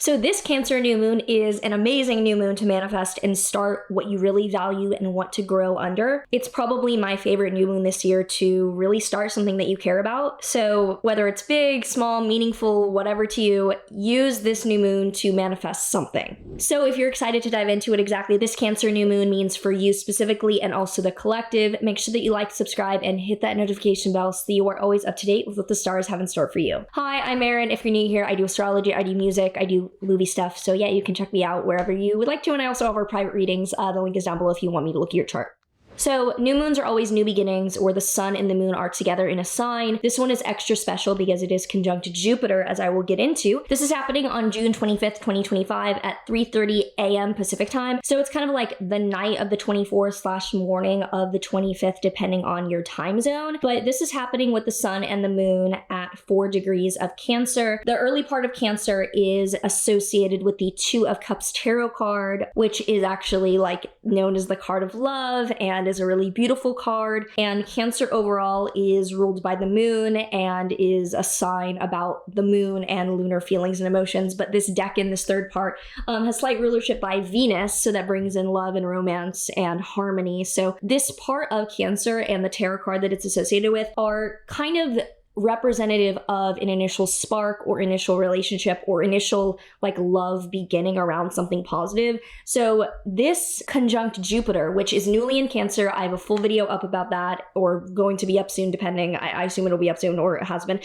So this Cancer new moon is an amazing new moon to manifest and start what you really value and want to grow under. It's probably my favorite new moon this year to really start something that you care about. So whether it's big, small, meaningful, whatever to you, use this new moon to manifest something. So if you're excited to dive into what exactly this Cancer new moon means for you specifically and also the collective, make sure that you like, subscribe, and hit that notification bell so that you are always up to date with what the stars have in store for you. Hi, I'm Maren. If you're new here, I do astrology, I do music, I do movie stuff. So yeah, you can check me out wherever you would like to. And I also have our private readings. The link is down below if you want me to look at your chart. So new moons are always new beginnings, where the sun and the moon are together in a sign. This one is extra special because it is conjunct Jupiter, as I will get into. This is happening on June 25th, 2025 at 3:30 a.m. Pacific time. So it's kind of like the night of the 24th / morning of the 25th, depending on your time zone. But this is happening with the sun and the moon at 4 degrees of Cancer. The early part of Cancer is associated with the Two of Cups tarot card, which is actually like known as the card of love and is a really beautiful card. And Cancer overall is ruled by the moon and is a sign about the moon and lunar feelings and emotions. But this deck in this third part has slight rulership by Venus, so that brings in love and romance and harmony. So this part of Cancer and the tarot card that it's associated with are kind of representative of an initial spark or initial relationship or initial like love beginning around something positive. So this conjunct Jupiter, which is newly in Cancer, I have a full video up about that, or going to be up soon depending. I assume it'll be up soon, or it has been.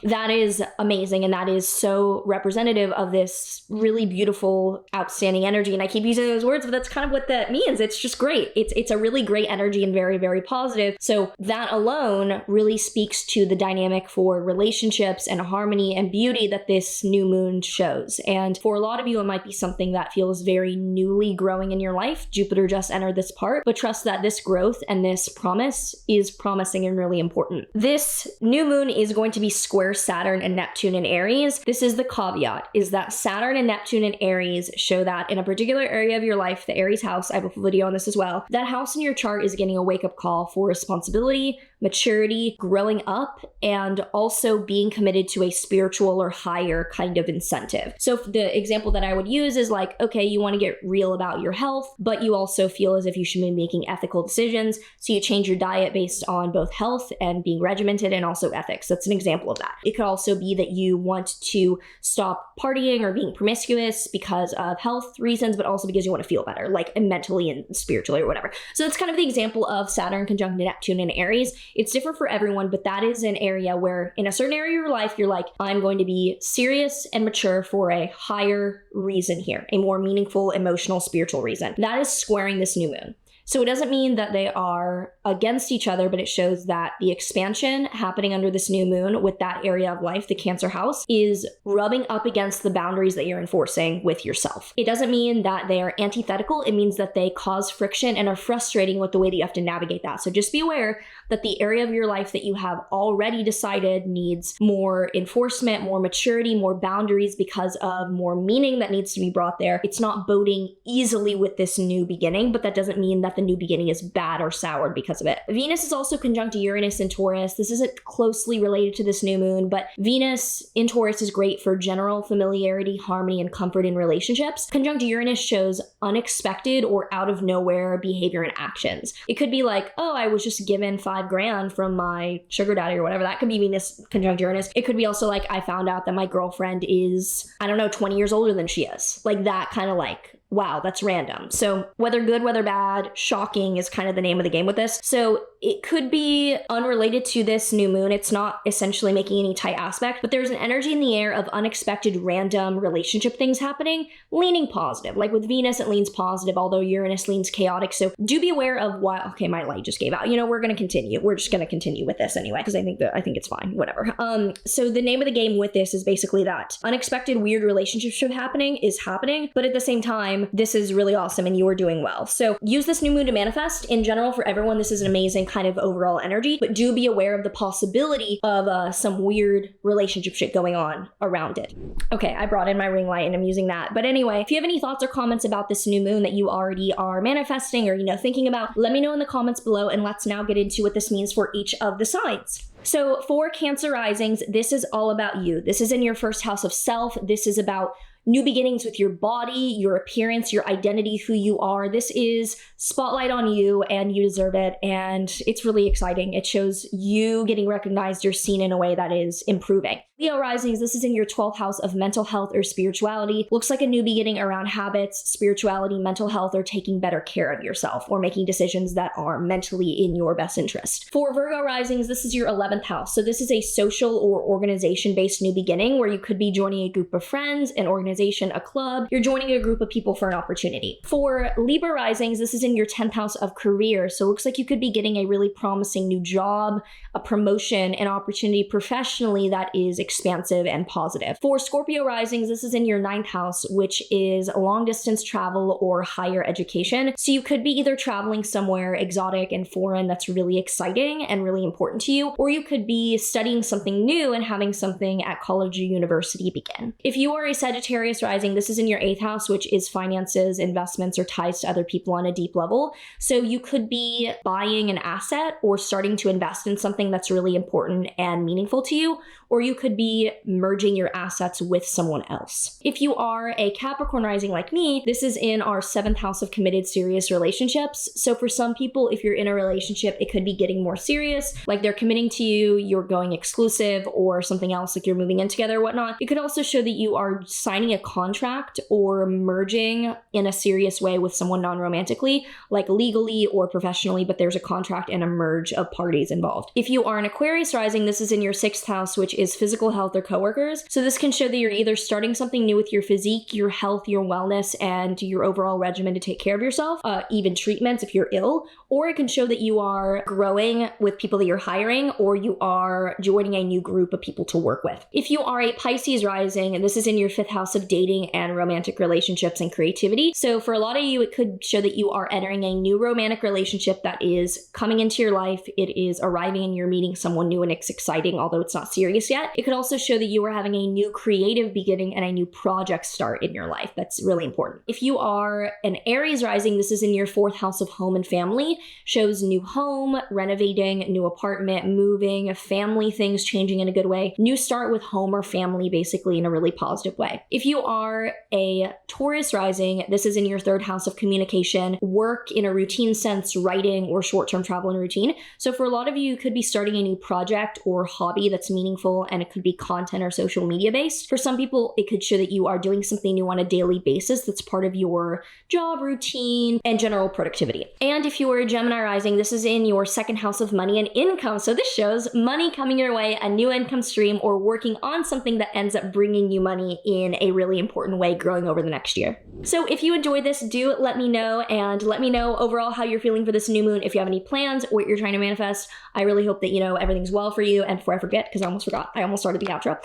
That is amazing, and that is so representative of this really beautiful, outstanding energy. And I keep using those words, but that's kind of what that means. It's just great. It's a really great energy and very, very positive. So that alone really speaks to the dynamic for relationships and harmony and beauty that this new moon shows. And for a lot of you, it might be something that feels very newly growing in your life. Jupiter just entered this part, but trust that this growth and this promise is promising and really important. This new moon is going to be square Saturn and Neptune in Aries. This is the caveat, is that Saturn and Neptune in Aries show that in a particular area of your life, the Aries house, I have a full video on this as well, that house in your chart is getting a wake-up call for responsibility, maturity, growing up, and also being committed to a spiritual or higher kind of incentive. So the example that I would use is like, okay, you want to get real about your health, but you also feel as if you should be making ethical decisions. So you change your diet based on both health and being regimented and also ethics. That's an example of that. It could also be that you want to stop partying or being promiscuous because of health reasons, but also because you want to feel better, like mentally and spiritually or whatever. So that's kind of the example of Saturn conjunct Neptune in Aries. It's different for everyone, but that is an area where in a certain area of your life, you're like, I'm going to be serious and mature for a higher reason here, a more meaningful, emotional, spiritual reason. That is squaring this new moon. So it doesn't mean that they are against each other, but it shows that the expansion happening under this new moon with that area of life, the Cancer house, is rubbing up against the boundaries that you're enforcing with yourself. It doesn't mean that they are antithetical. It means that they cause friction and are frustrating with the way that you have to navigate that. So just be aware that the area of your life that you have already decided needs more enforcement, more maturity, more boundaries because of more meaning that needs to be brought there. It's not boding easily with this new beginning, but that doesn't mean that the new beginning is bad or soured because of it. Venus is also conjunct Uranus in Taurus. This isn't closely related to this new moon, but Venus in Taurus is great for general familiarity, harmony, and comfort in relationships. Conjunct Uranus shows unexpected or out of nowhere behavior and actions. It could be like, oh, I was just given $5,000 from my sugar daddy or whatever. That could be Venus conjunct Uranus. It could be also like, I found out that my girlfriend is, 20 years older than she is. Like that kind of like, wow, that's random. So whether good, whether bad, shocking is kind of the name of the game with this. So it could be unrelated to this new moon. It's not essentially making any tight aspect, but there's an energy in the air of unexpected random relationship things happening, leaning positive. Like with Venus, it leans positive, although Uranus leans chaotic. So do be aware of what, okay, my light just gave out. We're going to continue. We're just going to continue with this anyway, because I think it's fine, whatever. So the name of the game with this is basically that unexpected weird relationship shit is happening, but at the same time, this is really awesome and you are doing well. So use this new moon to manifest. In general, for everyone, this is an amazing kind of overall energy, but do be aware of the possibility of some weird relationship shit going on around it. Okay, I brought in my ring light and I'm using that. But anyway, if you have any thoughts or comments about this new moon that you already are manifesting or, thinking about, let me know in the comments below, and let's now get into what this means for each of the signs. So for Cancer risings, this is all about you. This is in your first house of self. This is about new beginnings with your body, your appearance, your identity, who you are. This is spotlight on you and you deserve it. And it's really exciting. It shows you getting recognized, you're seen in a way that is improving. Leo risings, this is in your 12th house of mental health or spirituality. Looks like a new beginning around habits, spirituality, mental health, or taking better care of yourself or making decisions that are mentally in your best interest. For Virgo risings, this is your 11th house. So this is a social or organization-based new beginning where you could be joining a group of friends, an organization, a club. You're joining a group of people for an opportunity. For Libra risings, this is in your 10th house of career. So it looks like you could be getting a really promising new job, a promotion, an opportunity professionally that is expansive and positive. For Scorpio risings, this is in your 9th house, which is long distance travel or higher education. So you could be either traveling somewhere exotic and foreign that's really exciting and really important to you, or you could be studying something new and having something at college or university begin. If you are a Sagittarius rising, this is in your 8th house, which is finances, investments, or ties to other people on a deep level. So you could be buying an asset or starting to invest in something that's really important and meaningful to you, or you could be merging your assets with someone else. If you are a Capricorn rising like me, this is in our 7th house of committed serious relationships. So for some people, if you're in a relationship, it could be getting more serious, like they're committing to you, you're going exclusive, or something else like you're moving in together or whatnot. It could also show that you are signing a contract or merging in a serious way with someone non-romantically, like legally or professionally, but there's a contract and a merge of parties involved. If you are an Aquarius rising, this is in your 6th house, which is physical health or coworkers. So this can show that you're either starting something new with your physique, your health, your wellness, and your overall regimen to take care of yourself, even treatments if you're ill, or it can show that you are growing with people that you're hiring, or you are joining a new group of people to work with. If you are a Pisces rising, and this is in your 5th house of dating and romantic relationships and creativity. So for a lot of you, it could show that you are entering a new romantic relationship that is coming into your life. It is arriving and you're meeting someone new and it's exciting, although it's not serious yet. It could also show that you are having a new creative beginning and a new project start in your life. That's really important. If you are an Aries rising, this is in your 4th house of home and family, shows new home, renovating, new apartment, moving, family things changing in a good way, new start with home or family, basically in a really positive way. If you are a Taurus rising, this is in your 3rd house of communication, work in a routine sense, writing, or short-term travel and routine. So for a lot of you, you could be starting a new project or hobby that's meaningful, and it could be content or social media based. For some people, it could show that you are doing something new on a daily basis that's part of your job routine and general productivity. And if you are a Gemini rising, this is in your 2nd house of money and income. So this shows money coming your way, a new income stream, or working on something that ends up bringing you money in a really important way growing over the next year. So if you enjoyed this, do let me know, and let me know overall how you're feeling for this new moon. If you have any plans, what you're trying to manifest, I really hope that, everything's well for you. And before I forget, because I almost forgot, I almost started the outro.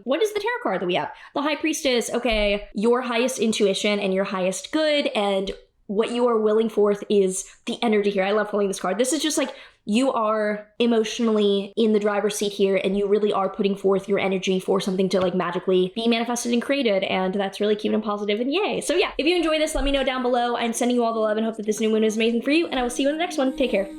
What is the tarot card that we have? The High Priestess. Okay, your highest intuition and your highest good, and what you are willing forth is the energy here. I love pulling this card. This is just like, you are emotionally in the driver's seat here, and you really are putting forth your energy for something to like magically be manifested and created, and that's really cute and positive, and yay. So yeah, if you enjoy this, let me know down below. I'm sending you all the love and hope that this new moon is amazing for you, and I will see you in the next one. Take care.